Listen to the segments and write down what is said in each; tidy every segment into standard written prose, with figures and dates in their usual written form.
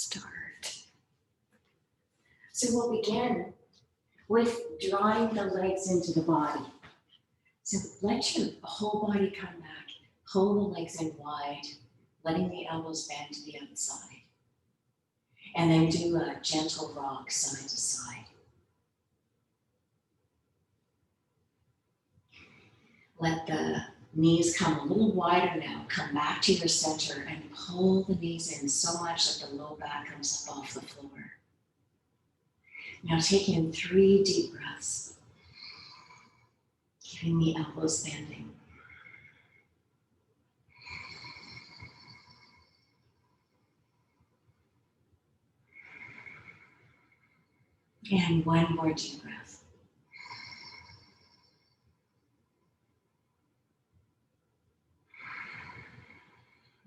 start. So we'll begin with drawing the legs into the body. So let your whole body come back. Pull the legs in wide, letting the elbows bend to the outside. And then do a gentle rock side to side. Let the knees come a little wider now. Come back to your center and pull the knees in so much that the low back comes up off the floor. Now take in 3 deep breaths, keeping the elbows bending. And 1 more deep breath.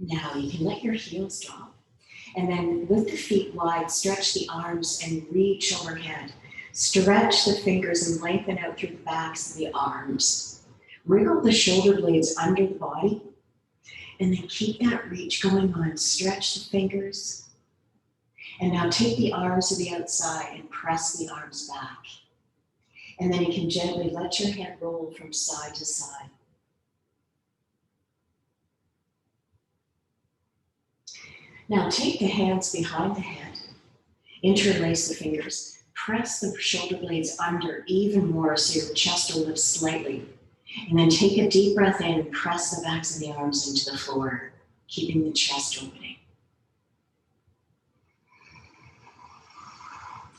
Now you can let your heels drop. And then with the feet wide, stretch the arms and reach overhead. Stretch the fingers and lengthen out through the backs of the arms. Wriggle the shoulder blades under the body. And then keep that reach going on. Stretch the fingers. And now take the arms to the outside and press the arms back. And then you can gently let your head roll from side to side. Now take the hands behind the head, interlace the fingers, press the shoulder blades under even more so your chest will lift slightly. And then take a deep breath in and press the backs of the arms into the floor, keeping the chest opening.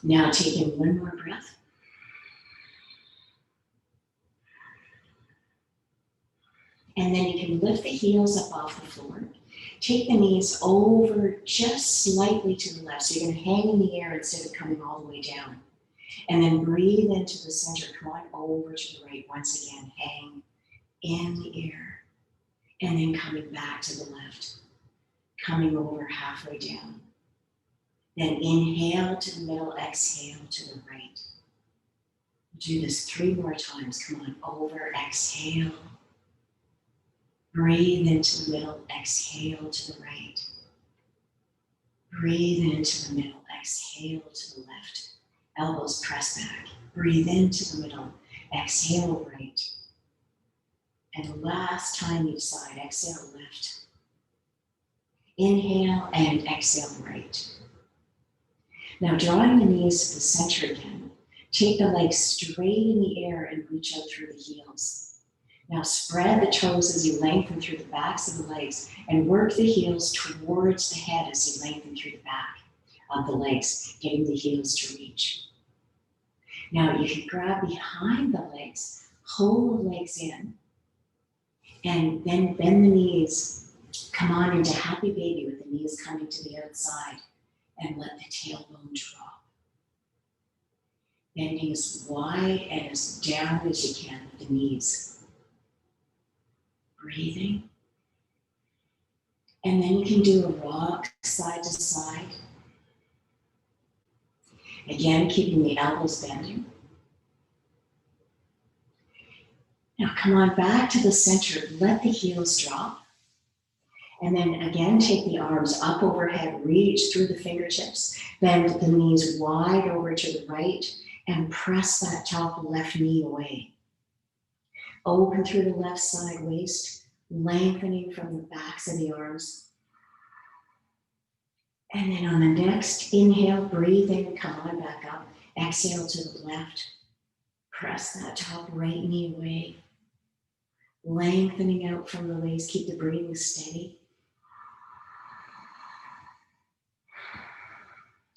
Now take in 1 more breath. And then you can lift the heels up off the floor. Take the knees over just slightly to the left. So you're going to hang in the air instead of coming all the way down. And then breathe into the center. Come on over to the right. Once again, hang in the air. And then coming back to the left. Coming over halfway down. Then inhale to the middle, exhale to the right. Do this 3 more times. Come on, over, exhale. Breathe into the middle, exhale to the right. Breathe into the middle, exhale to the left. Elbows press back. Breathe into the middle, exhale right. And last time each side, exhale left. Inhale and exhale right. Now drawing the knees to the center again, take the legs straight in the air and reach out through the heels. Now spread the toes as you lengthen through the backs of the legs and work the heels towards the head as you lengthen through the back of the legs, getting the heels to reach. Now you can grab behind the legs, pull the legs in, and then bend the knees. Come on into happy baby with the knees coming to the outside and let the tailbone drop. Bending as wide and as down as you can with the knees. Breathing. And then you can do a rock side to side. Again, keeping the elbows bending. Now come on back to the center. Let the heels drop. And then again, take the arms up overhead, reach through the fingertips. Bend the knees wide over to the right and press that top left knee away. Open through the left side waist, lengthening from the backs of the arms. And then on the next inhale, breathe in, come on back up. Exhale to the left. Press that top right knee away. Lengthening out from the waist, keep the breathing steady.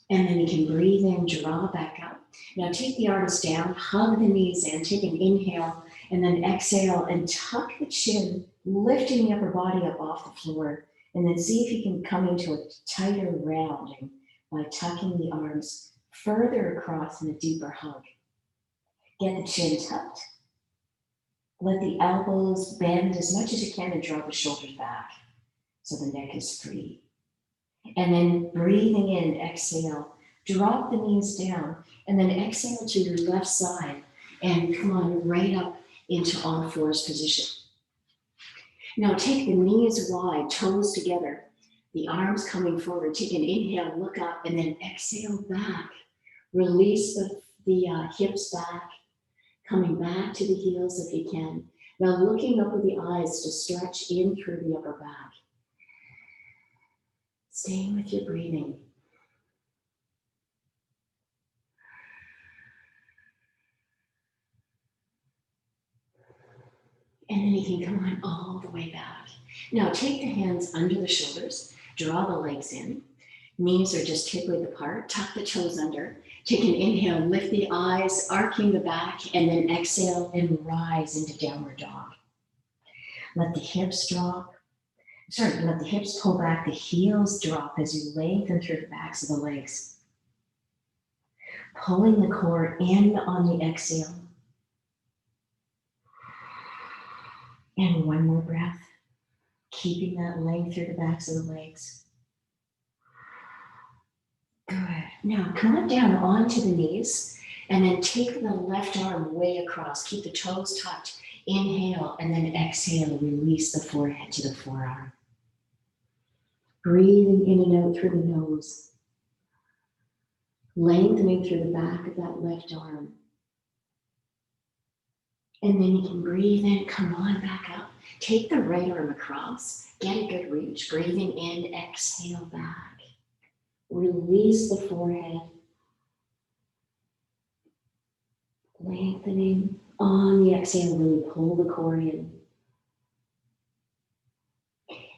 And then you can breathe in, draw back up. Now take the arms down, hug the knees in, take an inhale, and then exhale and tuck the chin, lifting the upper body up off the floor. And then see if you can come into a tighter rounding by tucking the arms further across in a deeper hug. Get the chin tucked. Let the elbows bend as much as you can and draw the shoulders back so the neck is free. And then breathing in, exhale, drop the knees down, and then exhale to your left side and come on right up into all fours position. Now take the knees wide, toes together. The arms coming forward. Take an inhale, look up, and then exhale back. Release the hips back, coming back to the heels if you can. Now looking up with the eyes to stretch in through the upper back. Staying with your breathing. And then you can come on all the way back. Now take the hands under the shoulders, draw the legs in. Knees are just hip width apart, tuck the toes under. Take an inhale, lift the eyes, arcing the back, and then exhale and rise into downward dog. Let the hips drop. Let the hips pull back, the heels drop as you lengthen through the backs of the legs. Pulling the core in on the exhale. And one more breath, keeping that length through the backs of the legs. Good. Now come on down onto the knees and then take the left arm way across. Keep the toes tucked. Inhale and then exhale. Release the forehead to the forearm. Breathing in and out through the nose. Lengthening through the back of that left arm. And then you can breathe in, come on back up. Take the right arm across. Get a good reach. Breathing in, exhale back. Release the forehead. Lengthening on the exhale, really pull the core in.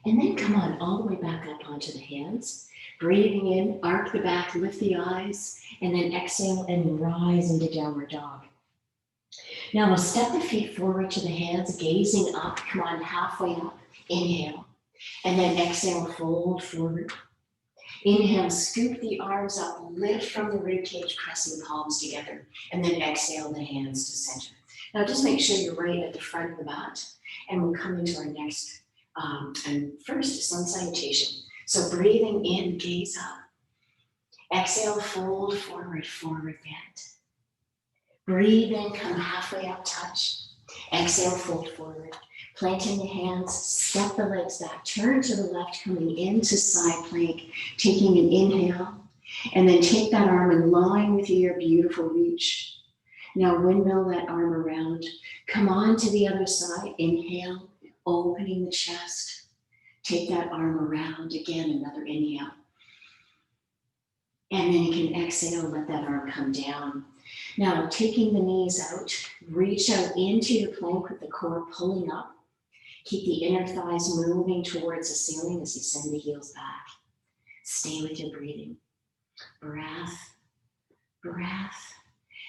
And then come on all the way back up onto the hands. Breathing in, arc the back, lift the eyes, and then exhale and rise into downward dog. Now we'll step the feet forward to the hands, gazing up. Come on, halfway up. Inhale. And then exhale, fold forward. Inhale, scoop the arms up, lift from the ribcage, pressing palms together. And then exhale the hands to center. Now just make sure you're right at the front of the mat. And we'll come into our next, and first sun salutation. So breathing in, gaze up. Exhale, fold forward, forward bend. Breathe in, come halfway up, touch. Exhale, fold forward. Planting the hands, step the legs back, turn to the left, coming into side plank, taking an inhale, and then take that arm in line with your beautiful reach. Now windmill that arm around. Come on to the other side, inhale, opening the chest. Take that arm around, again, another inhale. And then you can exhale, let that arm come down. Now taking the knees out, reach out into your plank with the core pulling up. Keep the inner thighs moving towards the ceiling as you send the heels back. Stay with your breathing. Breath, breath.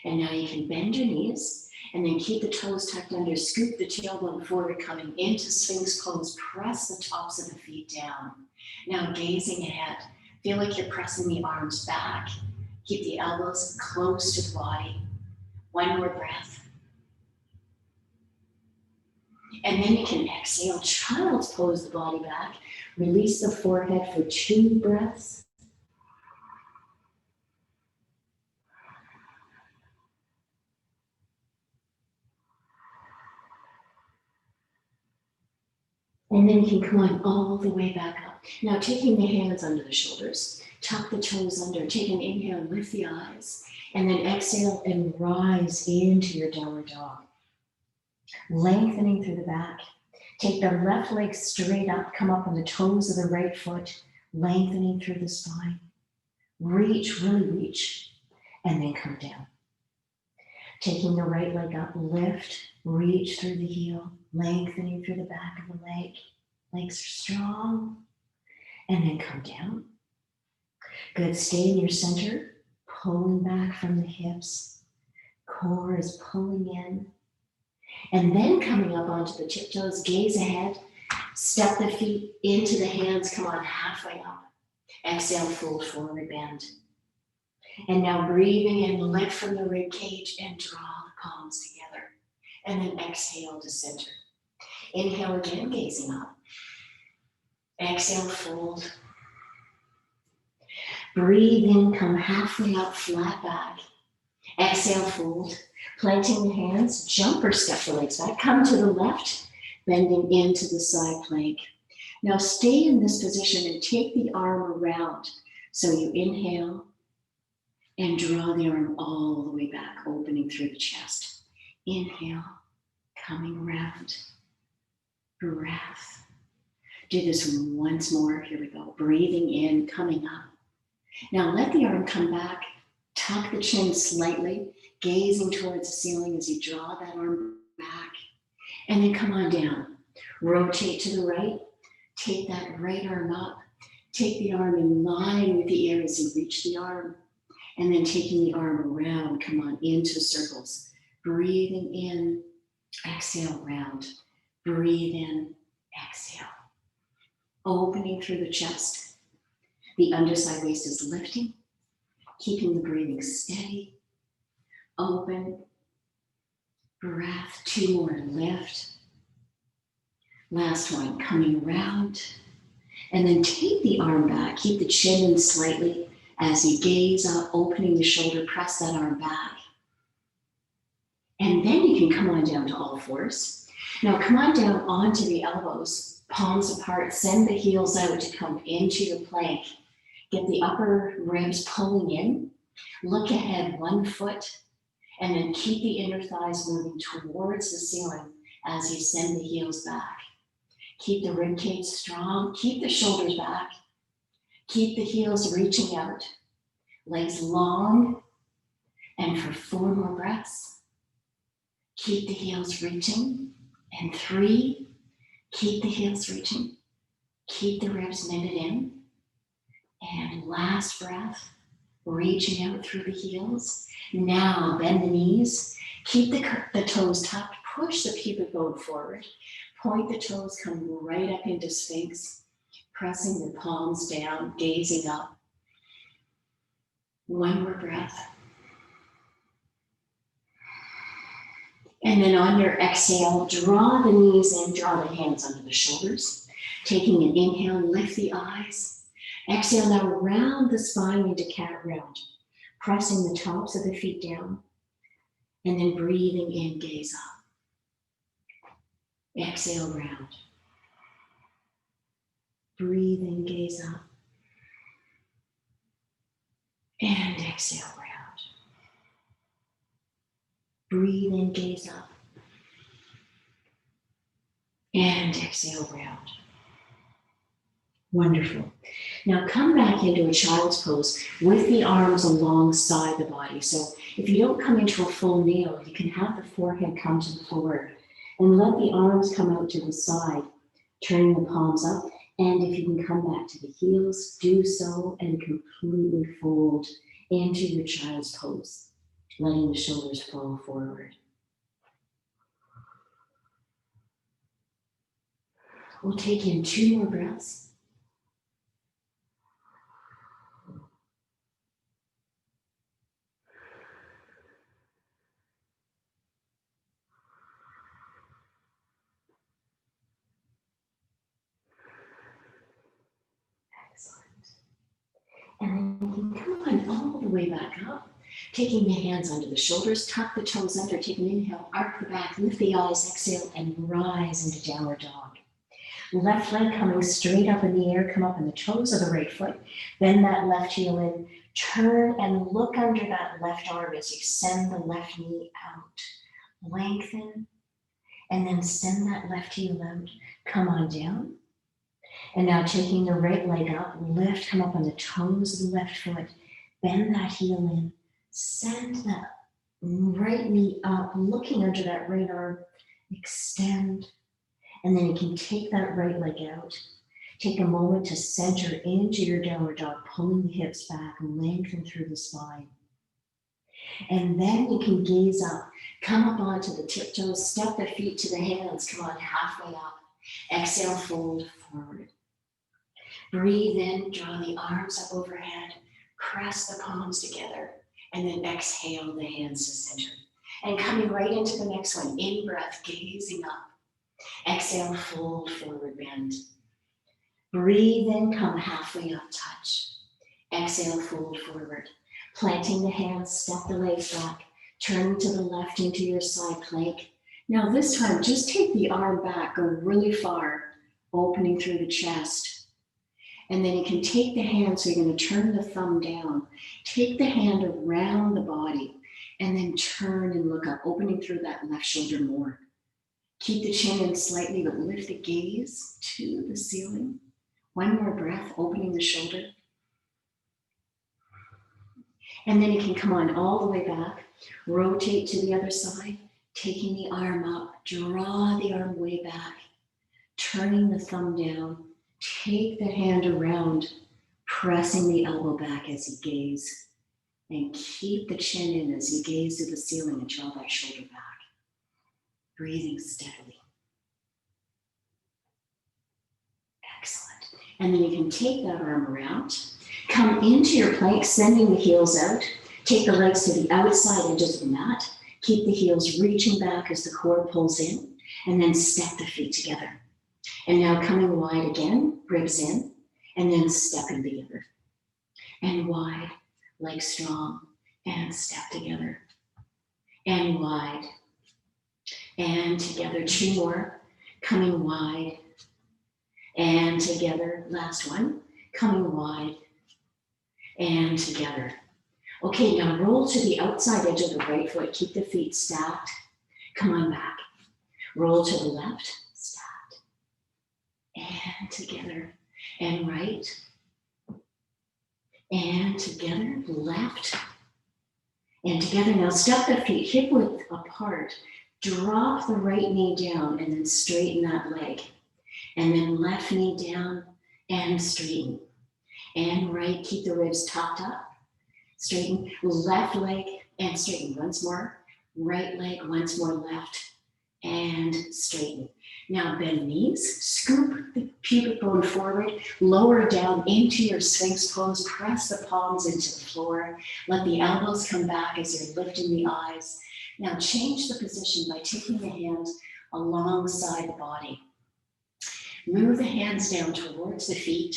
And now you can bend your knees and then keep the toes tucked under. Scoop the tailbone forward, coming into Sphinx pose. Press the tops of the feet down. Now gazing ahead. Feel like you're pressing the arms back. Keep the elbows close to the body. One more breath. And then you can exhale, child's pose the body back. Release the forehead for 2 breaths. And then you can come on all the way back up. Now taking the hands under the shoulders, tuck the toes under, take an inhale, lift the eyes, and then exhale and rise into your downward dog. Lengthening through the back. Take the left leg straight up, come up on the toes of the right foot, lengthening through the spine. Reach, really reach, and then come down. Taking the right leg up, lift, reach through the heel, lengthening through the back of the leg. Legs are strong, and then come down. Good, stay in your center, pulling back from the hips. Core is pulling in. And then coming up onto the tiptoes, gaze ahead, step the feet into the hands, come on halfway up. Exhale, fold forward, bend. And now breathing in, lift from the rib cage and draw the palms together. And then exhale to center. Inhale again, gazing up. Exhale, fold. Breathe in, come halfway up, flat back. Exhale, fold. Planting the hands, jump or step the legs back. Come to the left, bending into the side plank. Now stay in this position and take the arm around. So you inhale and draw the arm all the way back, opening through the chest. Inhale, coming around. Breath. Do this once more. Here we go. Breathing in, coming up. Now let the arm come back. Tuck the chin slightly, gazing towards the ceiling as you draw that arm back. And then come on down. Rotate to the right. Take that right arm up. Take the arm in line with the air as you reach the arm. And then taking the arm around, come on into circles. Breathing in, exhale, round. Breathe in, exhale. Opening through the chest. The underside waist is lifting. Keeping the breathing steady. Open. Breath. 2 more. Lift. Last one. Coming around. And then take the arm back. Keep the chin in slightly as you gaze up, opening the shoulder. Press that arm back. And then you can come on down to all fours. Now come on down onto the elbows, palms apart. Send the heels out to come into your plank. Get the upper ribs pulling in. Look ahead 1 foot. And then keep the inner thighs moving towards the ceiling as you send the heels back. Keep the rib cage strong. Keep the shoulders back. Keep the heels reaching out. Legs long. And for 4 more breaths. Keep the heels reaching. And 3. Keep the heels reaching. Keep the ribs knitted in. And last breath. Reaching out through the heels. Now bend the knees. Keep the toes tucked. Push the pubic bone forward. Point the toes, come right up into Sphinx. Pressing the palms down, gazing up. 1 more breath. And then on your exhale, draw the knees in, draw the hands under the shoulders. Taking an inhale, lift the eyes. Exhale, now round the spine into cat round. Pressing the tops of the feet down. And then breathing in, gaze up. Exhale, round. Breathe in, gaze up. And exhale, round. Breathe in, gaze up. And exhale, round. Wonderful. Now come back into a child's pose with the arms alongside the body. So if you don't come into a full kneel, you can have the forehead come to the floor and let the arms come out to the side, turning the palms up. And if you can come back to the heels, do so and completely fold into your child's pose, letting the shoulders fall forward. We'll take in 2 more breaths. And then you can come on all the way back up, taking the hands under the shoulders, tuck the toes under, take an inhale, arc the back, lift the eyes, exhale, and rise into downward dog. Left leg coming straight up in the air, come up on the toes of the right foot, bend that left heel in, turn and look under that left arm as you send the left knee out. Lengthen, and then send that left heel out, come on down. And now taking the right leg up, lift, come up on the toes of the left foot, bend that heel in, send that right knee up, looking under that right arm, extend, and then you can take that right leg out. Take a moment to center into your downward dog, pulling the hips back, lengthen through the spine. And then you can gaze up, come up onto the tiptoes, step the feet to the hands, come on halfway up. Exhale, fold forward. Breathe in, draw the arms up overhead, press the palms together, and then exhale the hands to center. And coming right into the next one, in breath, gazing up. Exhale, fold forward, bend. Breathe in, come halfway up, touch. Exhale, fold forward. Planting the hands, step the legs back, turn to the left into your side plank. Now this time, just take the arm back, go really far, opening through the chest. And then you can take the hand, so you're going to turn the thumb down. Take the hand around the body and then turn and look up, opening through that left shoulder more. Keep the chin in slightly, but lift the gaze to the ceiling. One more breath, opening the shoulder. And then you can come on all the way back, rotate to the other side, taking the arm up, draw the arm way back, turning the thumb down, take the hand around, pressing the elbow back as you gaze, and keep the chin in as you gaze to the ceiling and draw that shoulder back. Breathing steadily. Excellent. And then you can take that arm around, come into your plank, sending the heels out. Take the legs to the outside edges of the mat. Keep the heels reaching back as the core pulls in, and then step the feet together. And now coming wide again, ribs in, and then stepping together. And wide, legs strong, and step together. And wide, and together. 2 more, coming wide, and together. Last one, coming wide, and together. Okay, now roll to the outside edge of the right foot. Keep the feet stacked. Come on back. Roll to the left, stacked, and together. And right, and together. Left, and together. Now step the feet hip width apart. Drop the right knee down and then straighten that leg. And then left knee down and straighten. And right, keep the ribs tucked up. Straighten, left leg and straighten. Once more, right leg, once more left and straighten. Now bend knees, scoop the pubic bone forward, lower down into your Sphinx pose, press the palms into the floor. Let the elbows come back as you're lifting the eyes. Now change the position by taking the hands alongside the body. Move the hands down towards the feet.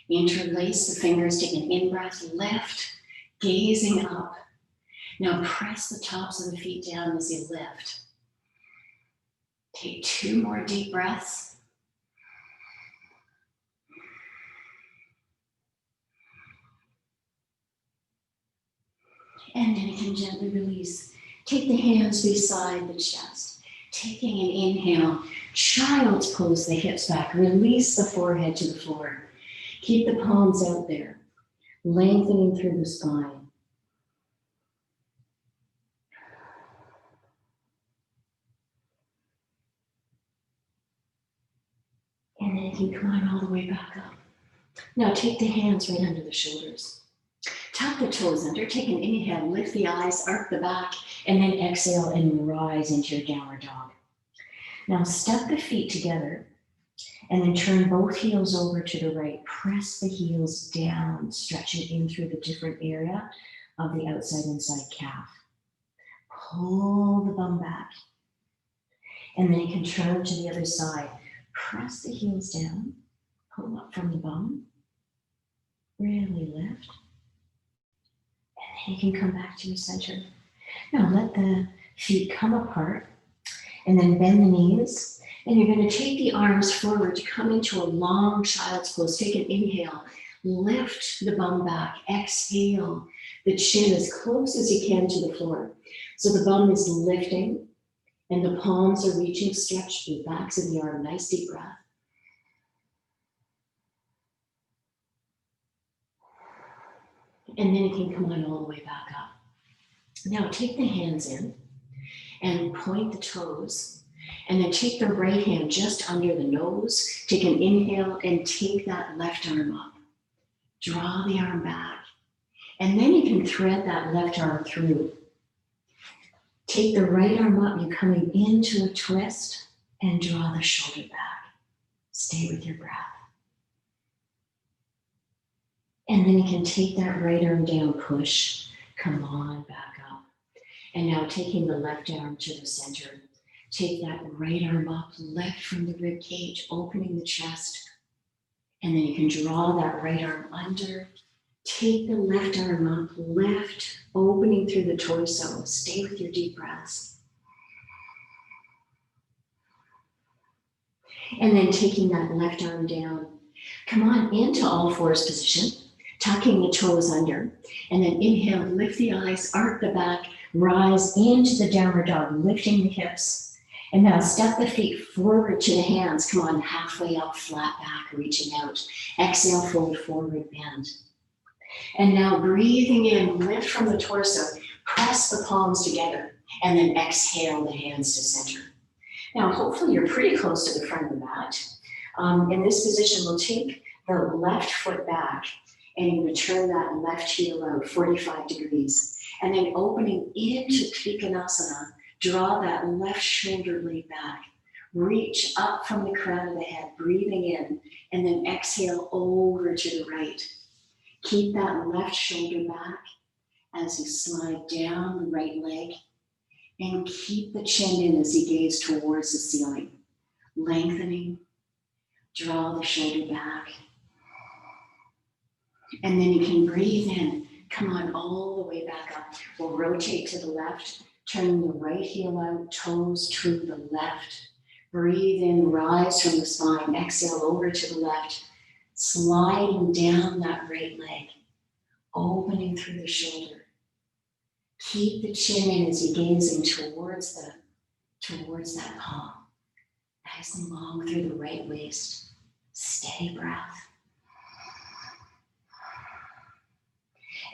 Interlace the fingers, take an in-breath, lift, gazing up. Now press the tops of the feet down as you lift. Take 2 more deep breaths. And then you can gently release. Take the hands beside the chest. Taking an inhale, child's pose, the hips back. Release the forehead to the floor. Keep the palms out there, lengthening through the spine. And then you can come on all the way back up. Now take the hands right under the shoulders. Tuck the toes under, take an inhale, lift the eyes, arc the back, and then exhale and rise into your downward dog. Now step the feet together and then turn both heels over to the right. Press the heels down, stretch it in through the different area of the outside inside calf. Pull the bum back. And then you can turn to the other side. Press the heels down, pull up from the bum, really lift. And then you can come back to your center. Now let the feet come apart and then bend the knees. And you're going to take the arms forward to come into a long child's pose. Take an inhale, lift the bum back, exhale the chin as close as you can to the floor. So the bum is lifting and the palms are reaching, stretch the backs of the arm. Nice deep breath. And then you can come on all the way back up. Now take the hands in and point the toes. And then take the right hand just under the nose. Take an inhale and take that left arm up. Draw the arm back. And then you can thread that left arm through. Take the right arm up, you're coming into a twist and draw the shoulder back. Stay with your breath. And then you can take that right arm down, push, come on back up. And now taking the left arm to the center. Take that right arm up, lift from the rib cage, opening the chest. And then you can draw that right arm under. Take the left arm up, lift, opening through the torso. Stay with your deep breaths. And then taking that left arm down. Come on into all fours position, tucking the toes under. And then inhale, lift the eyes, arc the back, rise into the downward dog, lifting the hips. And now step the feet forward to the hands. Come on, halfway up, flat back, reaching out. Exhale, fold forward, bend. And now breathing in, lift from the torso, press the palms together, and then exhale the hands to center. Now, hopefully you're pretty close to the front of the mat. In this position, we'll take the left foot back and you're going to turn that left heel out 45 degrees. And then opening into Trikonasana, draw that left shoulder blade back. Reach up from the crown of the head, breathing in, and then exhale over to the right. Keep that left shoulder back as you slide down the right leg, and keep the chin in as you gaze towards the ceiling. Lengthening, draw the shoulder back. And then you can breathe in, come on all the way back up. We'll rotate to the left, turning the right heel out, toes to the left. Breathe in, rise from the spine, exhale over to the left, sliding down that right leg, opening through the shoulder. Keep the chin in as you're gazing towards that palm. Nice and long through the right waist. Steady breath.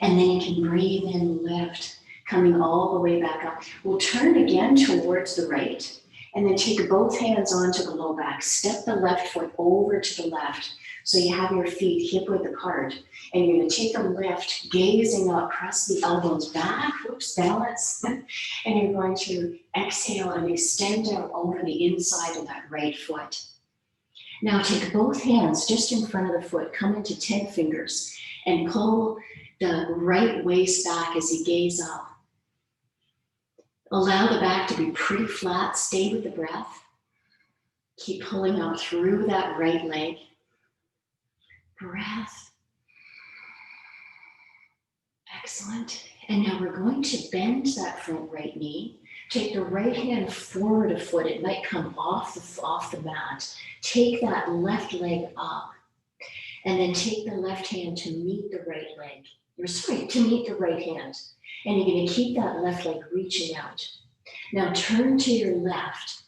And then you can breathe in, lift, coming all the way back up. We'll turn again towards the right, and then take both hands onto the low back. Step the left foot over to the left, so you have your feet hip width apart. And you're going to take a lift, gazing up, press the elbows back, whoops, balance. And you're going to exhale and extend out over the inside of that right foot. Now take both hands just in front of the foot, come into 10 fingers, and pull the right waist back as you gaze up. Allow the back to be pretty flat, stay with the breath. Keep pulling up through that right leg. Breath. Excellent. And now we're going to bend that front right knee. Take the right hand forward a foot. It might come off the mat. Take that left leg up. And then take the left hand to meet the right leg. To meet the right hand. And you're going to keep that left leg reaching out. Now turn to your left,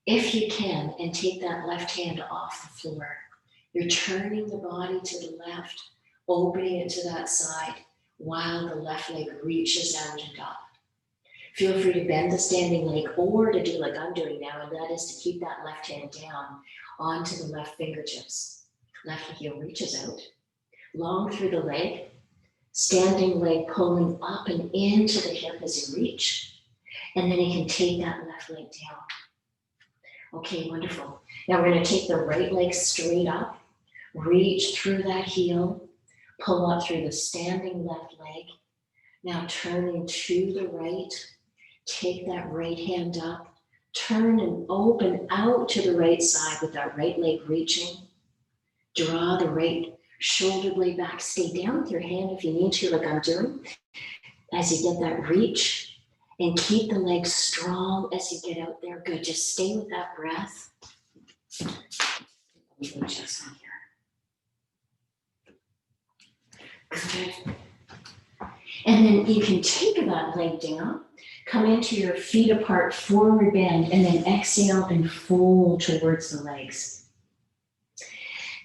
if you can, and take that left hand off the floor. You're turning the body to the left, opening it to that side, while the left leg reaches out and up. Feel free to bend the standing leg or to do like I'm doing now, and that is to keep that left hand down onto the left fingertips. Left heel reaches out, long through the leg, standing leg pulling up and into the hip as you reach. And then you can take that left leg down. Okay, wonderful. Now we're going to take the right leg straight up, reach through that heel, pull up through the standing left leg. Now turning to the right, take that right hand up, turn and open out to the right side with that right leg reaching. Draw the right shoulder blade back. Stay down with your hand if you need to, like I'm doing, as you get that reach. And keep the legs strong as you get out there. Good, just stay with that breath. Just on here. Good. And then you can take that leg down, come into your feet apart, forward bend, and then exhale and fold towards the legs.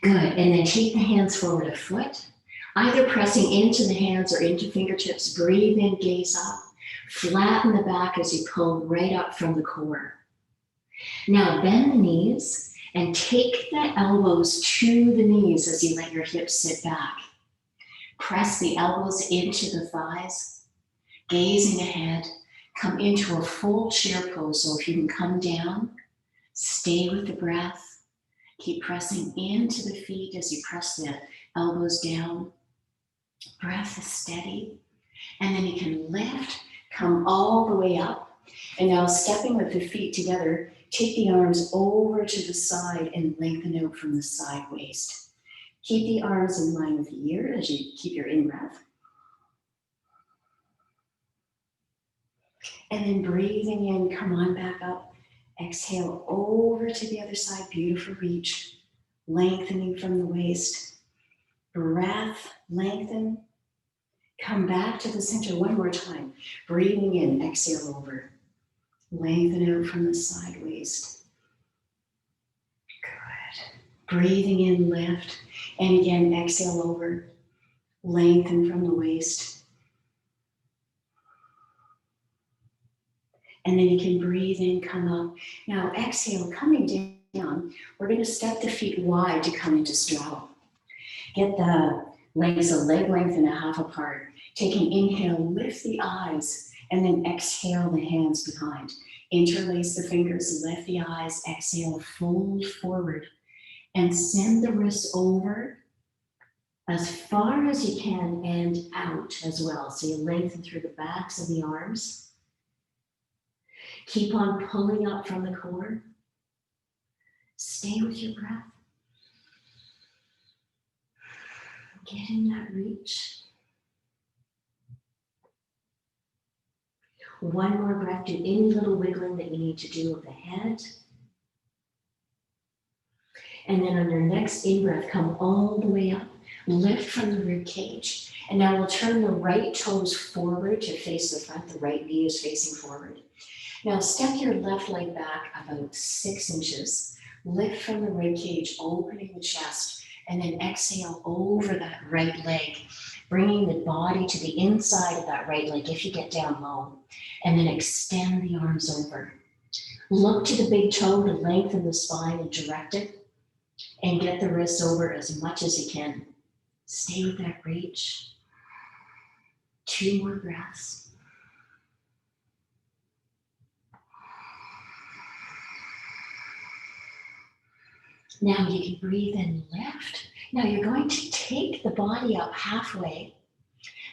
Good, and then take the hands forward a foot, either pressing into the hands or into fingertips. Breathe in, gaze up. Flatten the back as you pull right up from the core. Now bend the knees and take the elbows to the knees as you let your hips sit back. Press the elbows into the thighs, gazing ahead. Come into a full chair pose. So if you can come down, stay with the breath. Keep pressing into the feet as you press the elbows down. Breath is steady. And then you can lift. Come all the way up, and now stepping with the feet together, take the arms over to the side and lengthen out from the side waist. Keep the arms in line with the ear as you keep your in-breath. And then breathing in, come on back up, Exhale over to the other side, beautiful reach, lengthening from the waist. Breath, lengthen. Come back to the center one more time. Breathing in, exhale over. Lengthen out from the side waist. Good. Breathing in, lift. And again, exhale over. Lengthen from the waist. And then you can breathe in, come up. Now exhale, coming down. We're going to step the feet wide to come into straddle. Get the legs a leg length and a half apart. Take an inhale, lift the eyes, and then exhale the hands behind. Interlace the fingers, lift the eyes, exhale, fold forward, and send the wrists over as far as you can and out as well. So you lengthen through the backs of the arms. Keep on pulling up from the core. Stay with your breath. Get in that reach. One more breath. Do any little wiggling that you need to do of the head. And then on your next in-breath, come all the way up. Lift from the rib cage. And now we'll turn the right toes forward to face the front. The right knee is facing forward. Now step your left leg back about 6 inches. Lift from the rib cage, opening the chest, and then exhale over that right leg, bringing the body to the inside of that right leg if you get down low, and then extend the arms over. Look to the big toe to lengthen the spine and direct it, and get the wrists over as much as you can. Stay with that reach. 2 more breaths. Now you can breathe in, lift. Now you're going to take the body up halfway.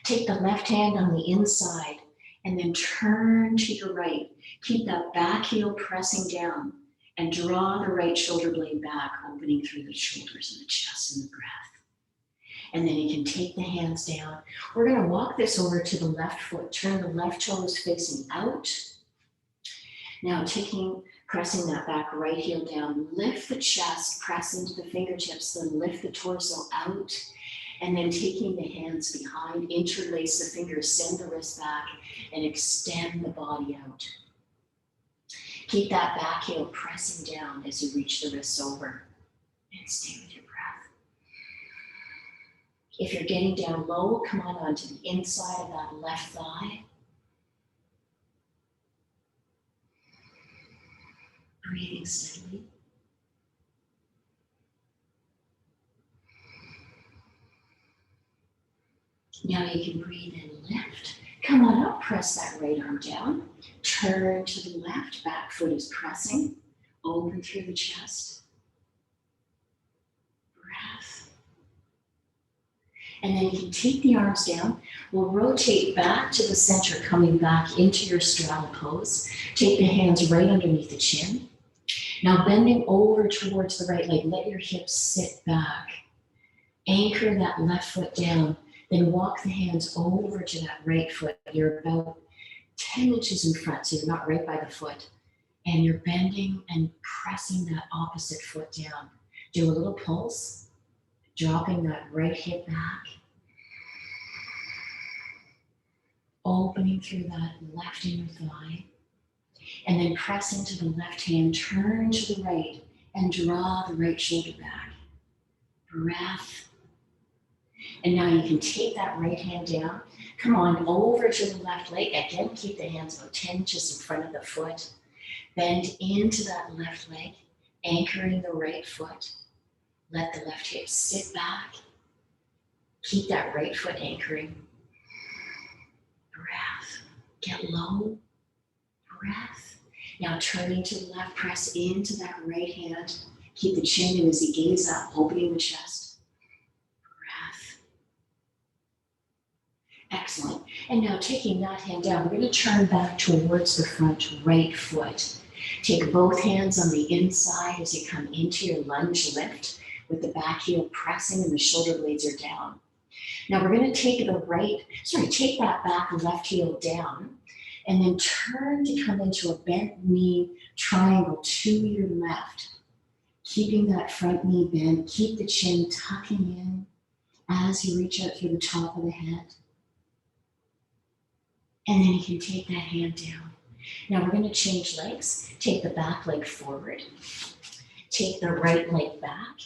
Take the left hand on the inside and then turn to your right. Keep that back heel pressing down and draw the right shoulder blade back, opening through the shoulders and the chest and the breath. And then you can take the hands down. We're going to walk this over to the left foot. Turn the left toes facing out. Now pressing that back right heel down, lift the chest, press into the fingertips, then lift the torso out, and then taking the hands behind, interlace the fingers, send the wrist back, and extend the body out. Keep that back heel pressing down as you reach the wrists over, and stay with your breath. If you're getting down low, come on onto the inside of that left thigh. Breathing steadily. Now you can breathe in, lift. Come on up, press that right arm down. Turn to the left, back foot is pressing. Open through the chest. Breath. And then you can take the arms down. We'll rotate back to the center, coming back into your straddle pose. Take the hands right underneath the chin. Now bending over towards the right leg, let your hips sit back. Anchor that left foot down, then walk the hands over to that right foot. You're about 10 inches in front, so you're not right by the foot. And you're bending and pressing that opposite foot down. Do a little pulse, dropping that right hip back. Opening through that left inner thigh. And then press into the left hand, turn to the right, and draw the right shoulder back. Breath. And now you can take that right hand down. Come on over to the left leg. Again, keep the hands about 10 inches in front of the foot. Bend into that left leg, anchoring the right foot. Let the left hip sit back. Keep that right foot anchoring. Breath. Get low. Breath. Now turning to the left, press into that right hand. Keep the chin in as you gaze up, opening the chest. Breath. Excellent. And now taking that hand down, we're going to turn back towards the front right foot. Take both hands on the inside as you come into your lunge lift with the back heel pressing and the shoulder blades are down. Now we're going to take that back left heel down. And then turn to come into a bent knee triangle to your left. Keeping that front knee bent, keep the chin tucking in as you reach out through the top of the head. And then you can take that hand down. Now we're going to change legs. Take the back leg forward. Take the right leg back.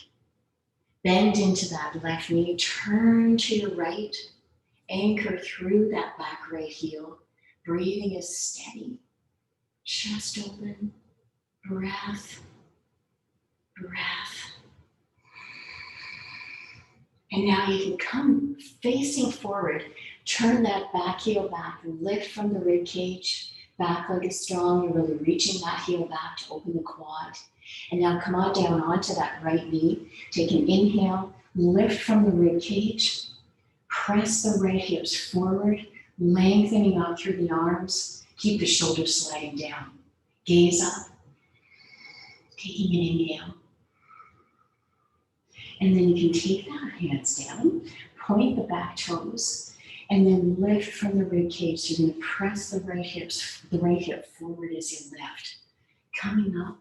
Bend into that left knee. Turn to your right. Anchor through that back right heel. Breathing is steady. Chest open. Breath. Breath. And now you can come facing forward. Turn that back heel back. Lift from the rib cage. Back leg is strong. You're really reaching that heel back to open the quad. And now come on down onto that right knee. Take an inhale. Lift from the rib cage. Press the right hips forward. Lengthening out through the arms. Keep the shoulders sliding down. Gaze up. Taking an inhale. And then you can take that hands down, point the back toes, and then lift from the rib cage. So you're going to press the right hip forward as you lift. Coming up,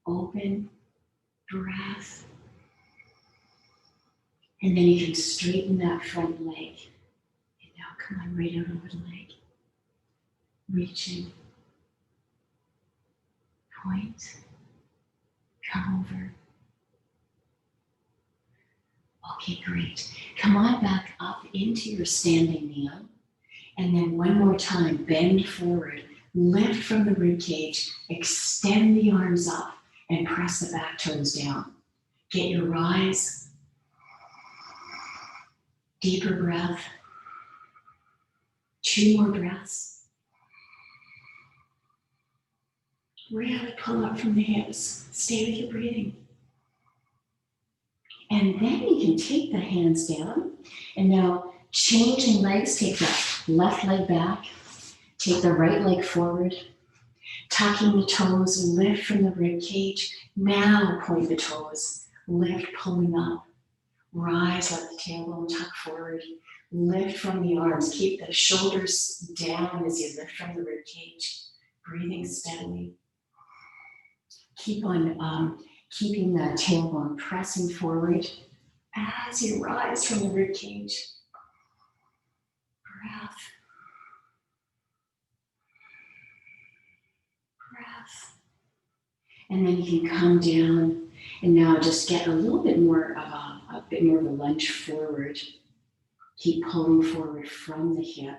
open, breath. And then you can straighten that front leg. And now come on, right out over the leg. Reaching. Point. Come over. Okay, great. Come on back up into your standing kneel. And then one more time, bend forward, lift from the rib cage, extend the arms up, and press the back toes down. Get your rise. Deeper breath. 2 more breaths. Really pull up from the hips. Stay with your breathing. And then you can take the hands down. And now changing legs, take that left leg back. Take the right leg forward. Tucking the toes, lift from the rib cage. Now point the toes. Lift, pulling up. Rise, let the tailbone tuck forward. Lift from the arms. Keep the shoulders down as you lift from the rib cage. Breathing steadily. Keep on keeping the tailbone pressing forward as you rise from the rib cage. Breath. Breath. And then you can come down and now just get a little bit more of a lunge forward. Keep pulling forward from the hip.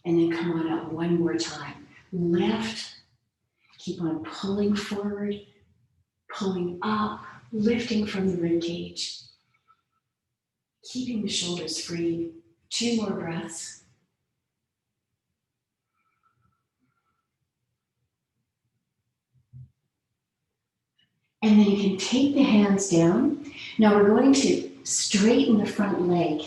And then come on up one more time. Lift. Keep on pulling forward, pulling up, lifting from the rib cage. Keeping the shoulders free. 2 more breaths. And then you can take the hands down. Now we're going to straighten the front leg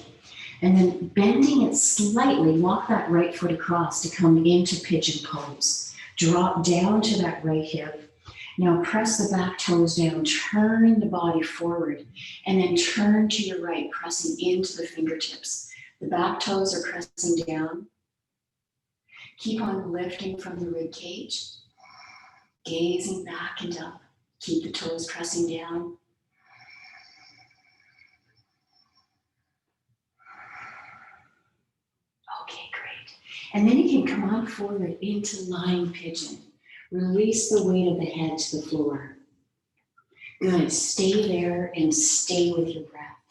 and then bending it slightly, walk that right foot across to come into pigeon pose. Drop down to that right hip. Now press the back toes down, turn the body forward, and then turn to your right, pressing into the fingertips. The back toes are pressing down. Keep on lifting from the rib cage, gazing back and up. Keep the toes pressing down. Okay, great. And then you can come on forward into lying pigeon. Release the weight of the head to the floor. Good, stay there and stay with your breath.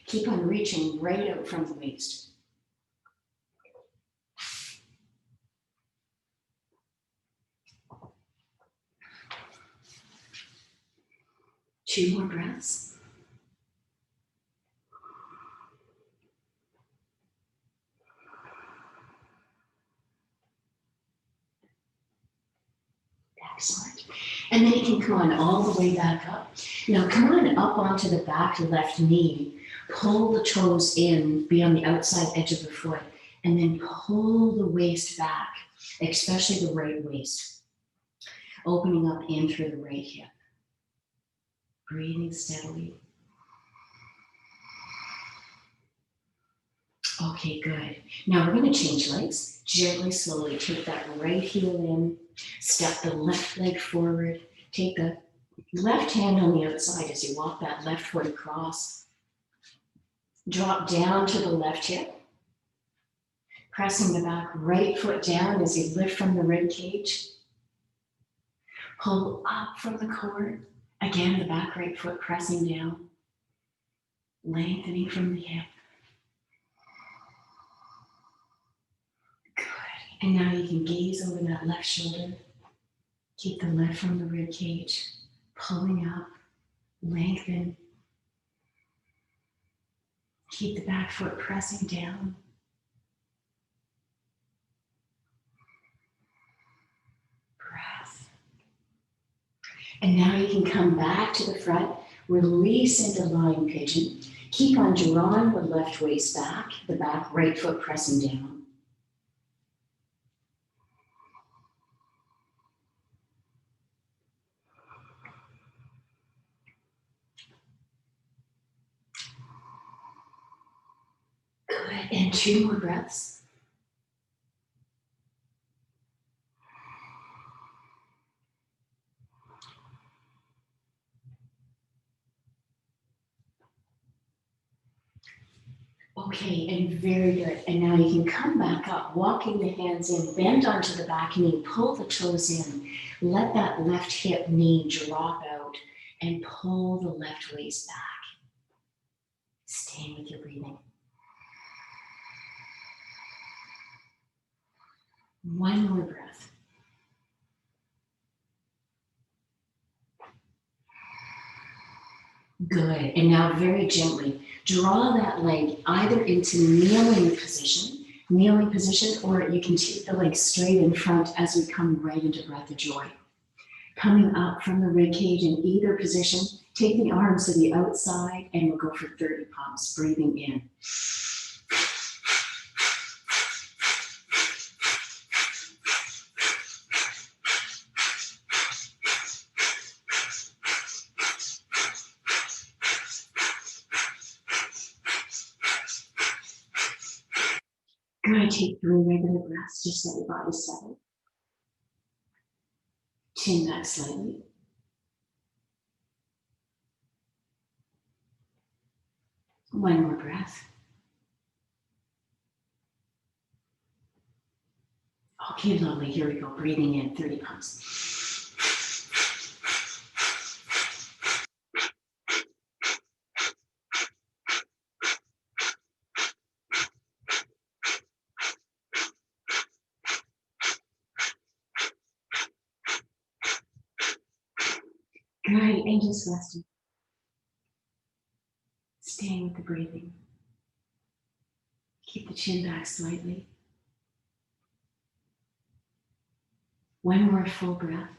Keep on reaching right out from the waist. Two more breaths. Excellent. And then you can come on all the way back up. Now come on up onto the back left knee. Pull the toes in, be on the outside edge of the foot, and then pull the waist back, especially the right waist. Opening up in through the right hip. Breathing steadily. Okay, good. Now we're going to change legs. Gently, slowly take that right heel in, step the left leg forward, take the left hand on the outside as you walk that left foot across, drop down to the left hip, pressing the back right foot down as you lift from the rib cage, pull up from the core, again the back right foot pressing down, lengthening from the hip. Good. And now you can gaze over that left shoulder. Keep the lift from the rib cage, pulling up, lengthen. Keep the back foot pressing down. Breath. And now you can come back to the front, release into lying pigeon. Keep on drawing the left waist back, the back right foot pressing down. Good, and 2 more breaths. Okay, and very good. And now you can come back up, walking the hands in, bend onto the back knee, pull the toes in, let that left hip knee drop out, and pull the left waist back. Staying with your breathing. 1 more breath. Good. And now very gently, draw that leg either into kneeling position, or you can take the leg straight in front as we come right into breath of joy. Coming up from the rib cage in either position, take the arms to the outside and we'll go for 30 pumps, breathing in. Good, take 3 regular breaths, just let your body settle. Chin back slightly. One more breath. Okay, lovely, here we go, breathing in, 30 pumps. Good, and just resting. Staying with the breathing. Keep the chin back slightly. 1 more full breath.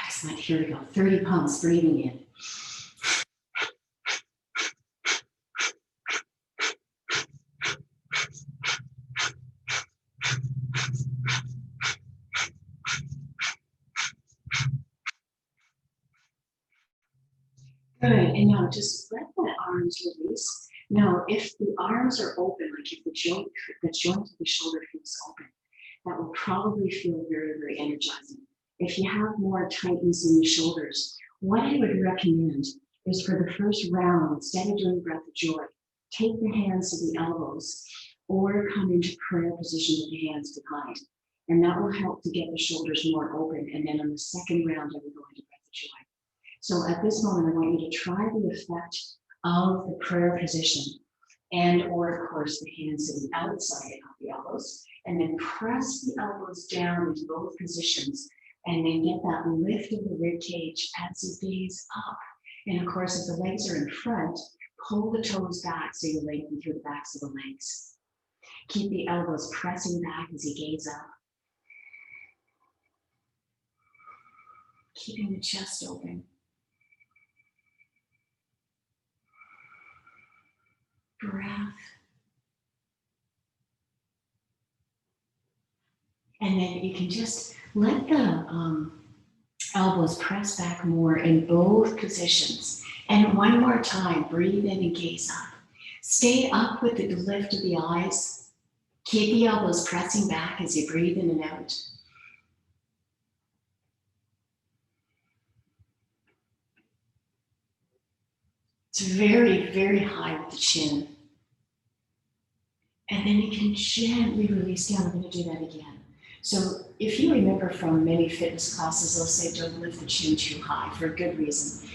Excellent, here we go, 30 pumps, breathing in. Good, and now just let the arms release. Now, if the arms are open, like if the joint of the shoulder feels open, that will probably feel very, very energizing. If you have more tightness in the shoulders, what I would recommend is for the first round, instead of doing breath of joy, take the hands to the elbows or come into prayer position with the hands behind. And that will help to get the shoulders more open. And then on the second round, I will go into breath of joy. So at this moment, I want you to try the effect of the prayer position and or of course the hands to the outside of the elbows, and then press the elbows down into both positions and then get that lift of the rib cage as you gaze up. And of course, if the legs are in front, pull the toes back so you lengthen through the backs of the legs. Keep the elbows pressing back as you gaze up. Keeping the chest open. Breath. And then you can just let the Elbows press back more in both positions. And one more time, breathe in and gaze up. Stay up with the lift of the eyes. Keep the elbows pressing back as you breathe in and out. It's very, very high with the chin. And then you can gently release down. I'm going to do that again. So if you remember from many fitness classes, they'll say don't lift the chin too high for a good reason.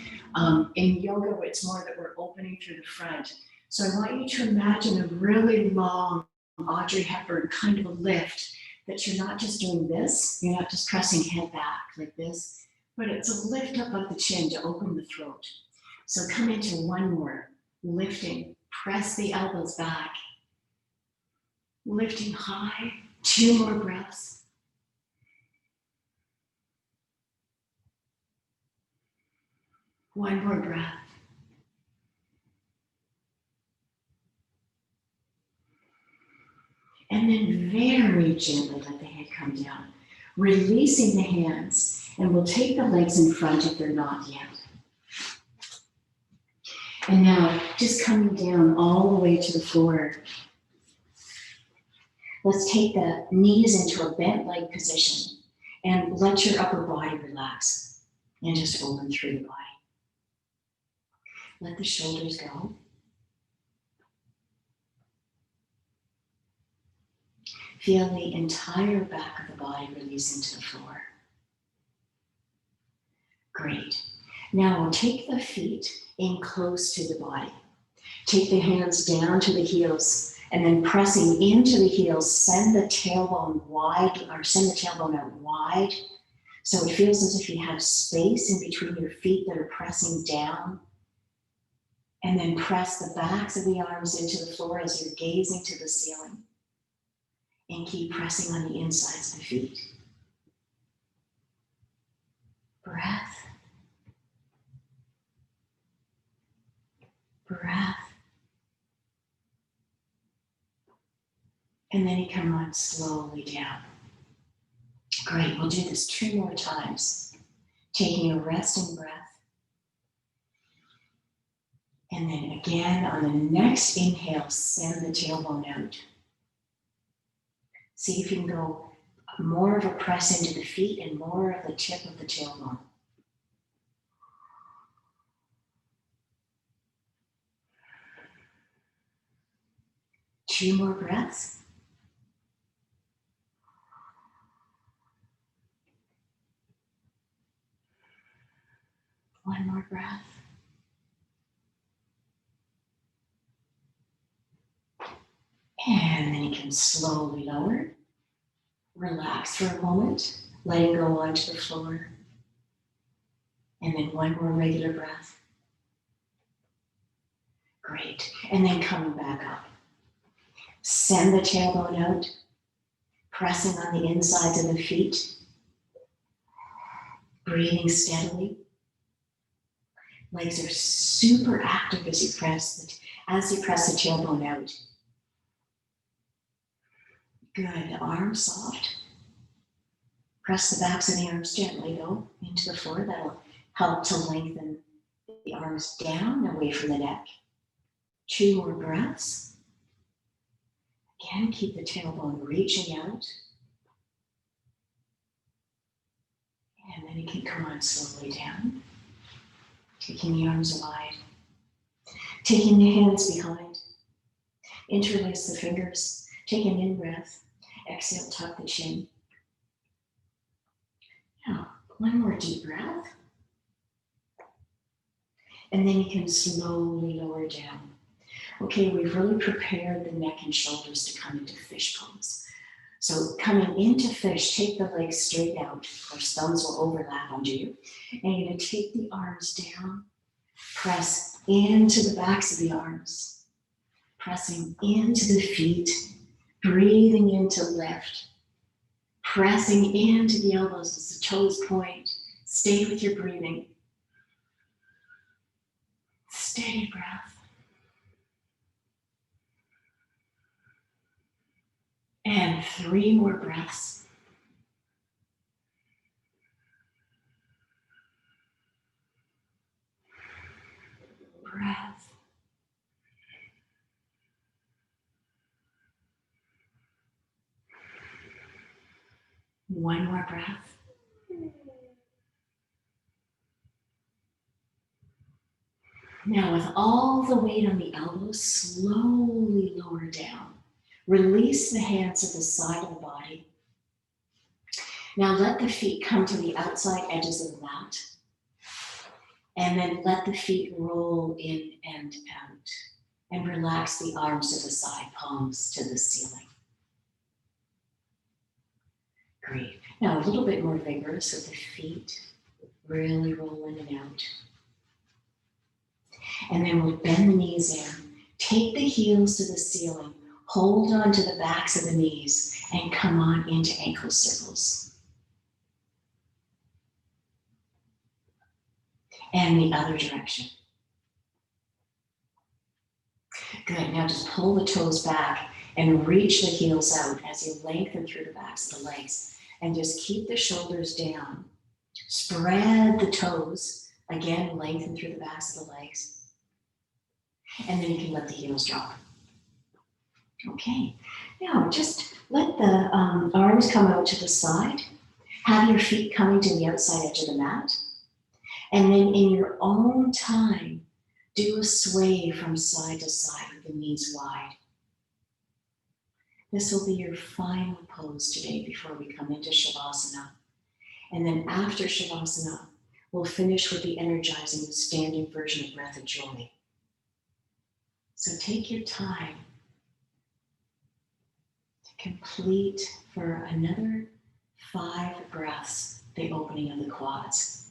In yoga, it's more that we're opening through the front. So I want you to imagine a really long Audrey Hepburn kind of a lift, that you're not just doing this, you're not just pressing head back like this, but it's a lift up of the chin to open the throat. So come into one more, lifting, press the elbows back, lifting high, 2 more breaths. One more breath. And then very gently let the head come down, releasing the hands, and we'll take the legs in front if they're not yet. And now just coming down all the way to the floor. Let's take the knees into a bent leg position and let your upper body relax and just open through the body. Let the shoulders go. Feel the entire back of the body release into the floor. Great. Now we'll take the feet in close to the body. Take the hands down to the heels, and then pressing into the heels, send the tailbone wide, or send the tailbone out wide. So it feels as if you have space in between your feet that are pressing down. And then press the backs of the arms into the floor as you're gazing to the ceiling. And keep pressing on the insides of the feet. Breath. Breath. And then you come on slowly down. Great, we'll do this 2 more times. Taking a resting breath. And then again, on the next inhale, send the tailbone out. See if you can go more of a press into the feet and more of the tip of the tailbone. Two more breaths. One more breath. And then you can slowly lower. Relax for a moment, letting go onto the floor. And then one more regular breath. Great. And then coming back up. Send the tailbone out, pressing on the insides of the feet. Breathing steadily. Legs are super active as you press the tailbone out. Good. Arms soft. Press the backs of the arms gently, though, into the floor. That'll help to lengthen the arms down away from the neck. 2 more breaths. Again, keep the tailbone reaching out. And then you can come on slowly down. Taking the arms wide. Taking the hands behind. Interlace the fingers. Take an in-breath. Exhale, tuck the chin. Now, one more deep breath. And then you can slowly lower down. Okay, we've really prepared the neck and shoulders to come into fish pose. So coming into fish, take the legs straight out. Of course, thumbs will overlap under you. And you're going to take the arms down, press into the backs of the arms, pressing into the feet, breathing into lift, pressing into the elbows as the toes point. Stay with your breathing. Steady breath. And 3 more breaths. breath. One more breath. Now, with all the weight on the elbows, slowly lower down. Release the hands at the side of the body. Now let the feet come to the outside edges of the mat. And then let the feet roll in and out. And relax the arms to the side, palms to the ceiling. Great. Now a little bit more vigorous with the feet. Really roll in and out. And then we'll bend the knees in. Take the heels to the ceiling. Hold on to the backs of the knees and come on into ankle circles. And the other direction. Good. Now just pull the toes back and reach the heels out as you lengthen through the backs of the legs. And just keep the shoulders down. Spread the toes. Again, lengthen through the backs of the legs. And then you can let the heels drop. Okay. Now just let the arms come out to the side. Have your feet coming to the outside edge of the mat. And then in your own time, do a sway from side to side with the knees wide. This will be your final pose today before we come into Shavasana. And then after Shavasana, we'll finish with the energizing standing version of Breath of Joy. So take your time to complete for another 5 breaths the opening of the quads.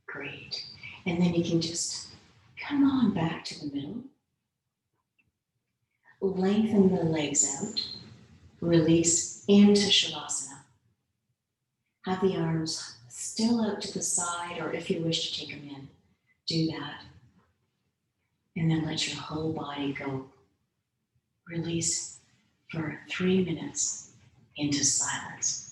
Great. And then you can just come on back to the middle. Lengthen the legs out. Release into Shavasana. Have the arms still out to the side, or if you wish to take them in, do that. And then let your whole body go. Release for 3 minutes into silence.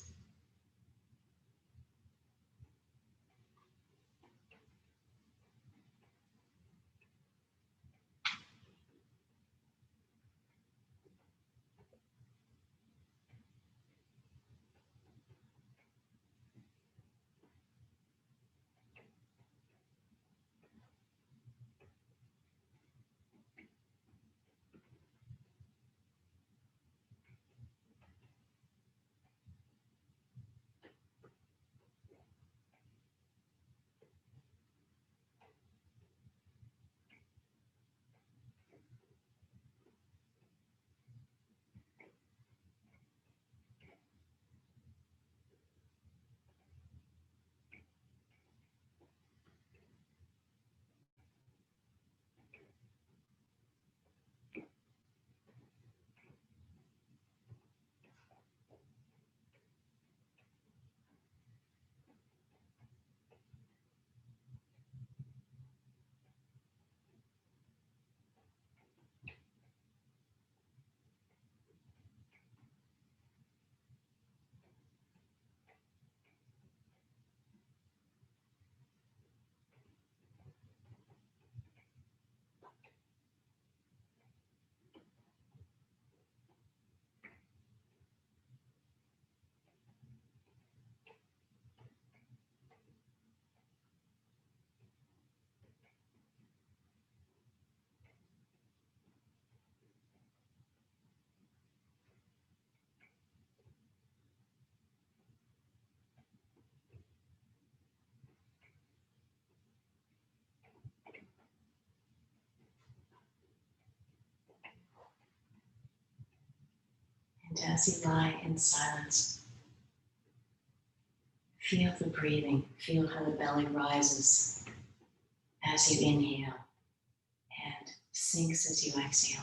And as you lie in silence, feel the breathing. Feel how the belly rises as you inhale sinks as you exhale.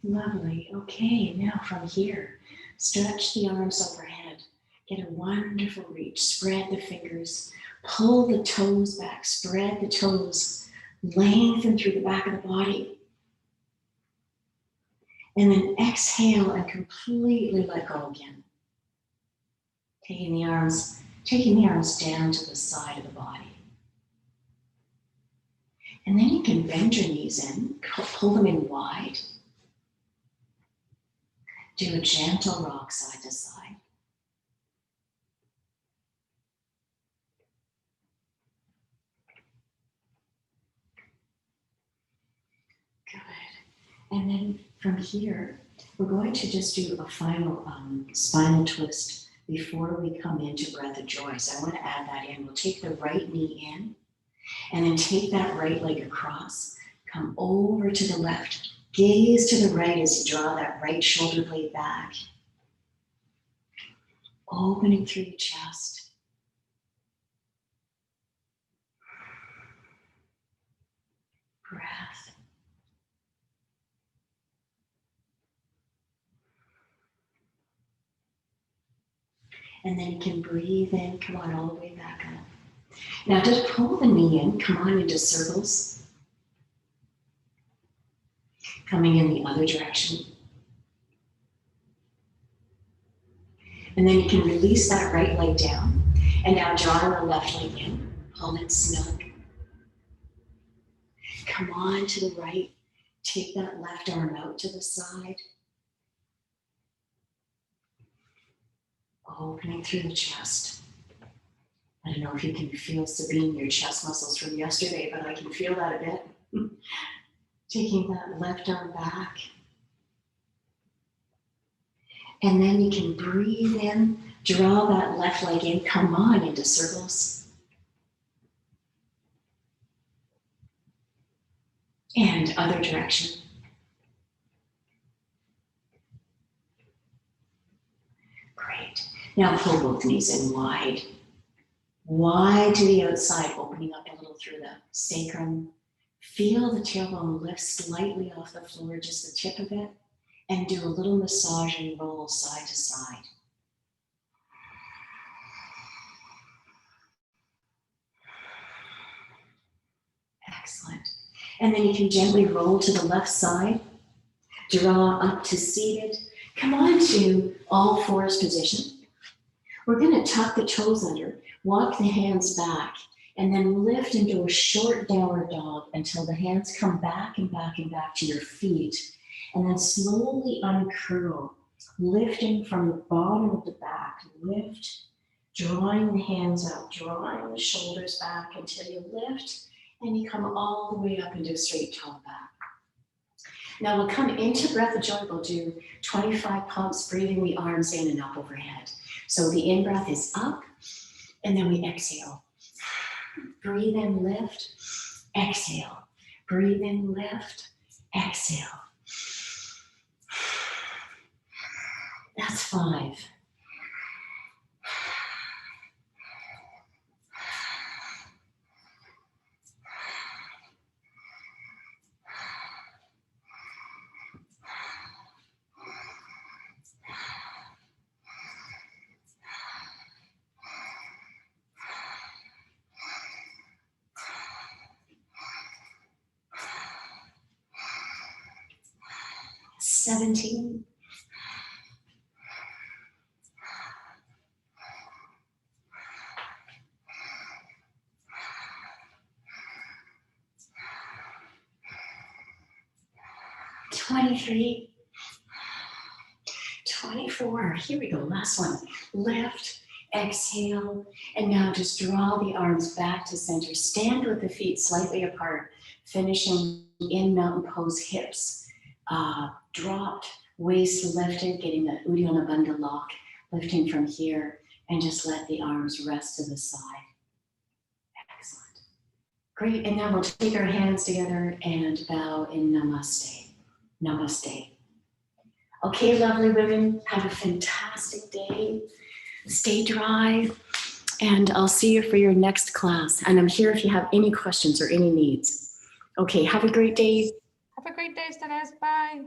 Lovely. Okay, now from here, stretch the arms overhead. Get a wonderful reach. Spread the fingers. Pull the toes back. Spread the toes. Lengthen through the back of the body. And then exhale and completely let go again. Taking the arms down to the side of the body. And then you can bend your knees in, pull them in wide. Do a gentle rock side to side. Good. And then from here, we're going to just do a final spinal twist before we come into breath of joy. So I want to add that in. We'll take the right knee in, and then take that right leg across. Come over to the left. Gaze to the right as you draw that right shoulder blade back. Opening through the chest. Breath. And then you can breathe in, come on all the way back up. Now just pull the knee in, come on into circles. Coming in the other direction. And then you can release that right leg down. And now drawing the left leg in, pull it snug. Come on to the right, take that left arm out to the side. Opening through the chest. I don't know if you can feel Sabine, your chest muscles from yesterday, but I can feel that a bit. Taking that left arm back. And then you can breathe in, draw that left leg in, come on into circles. And other direction. Great. Now pull both knees in wide. Wide to the outside, opening up a little through the sacrum. Feel the tailbone lift slightly off the floor, just the tip of it. And do a little massage and roll side to side. Excellent. And then you can gently roll to the left side. Draw up to seated. Come on to all fours position. We're going to tuck the toes under, walk the hands back, and then lift into a short downward dog until the hands come back and back and back to your feet. And then slowly uncurl, lifting from the bottom of the back. Lift, drawing the hands out, drawing the shoulders back until you lift, and you come all the way up into a straight tall back. Now we'll come into breath of joy. We'll do 25 pumps, breathing the arms in and up overhead. So the in-breath is up, and then we exhale. Breathe in, lift, exhale. Breathe in, lift, exhale. That's 5. 17. 23. 24. Here we go. Last one. Lift, exhale, and now just draw the arms back to center. Stand with the feet slightly apart, finishing in mountain pose, hips dropped, waist lifted, getting that Uddiyana Bandha lock, lifting from here, and just let the arms rest to the side. Excellent. Great. And now we'll take our hands together and bow in Namaste. Namaste. Okay, lovely women, have a fantastic day. Stay dry, and I'll see you for your next class. And I'm here if you have any questions or any needs. Okay, have a great day. Have a great day, Stanis. Bye.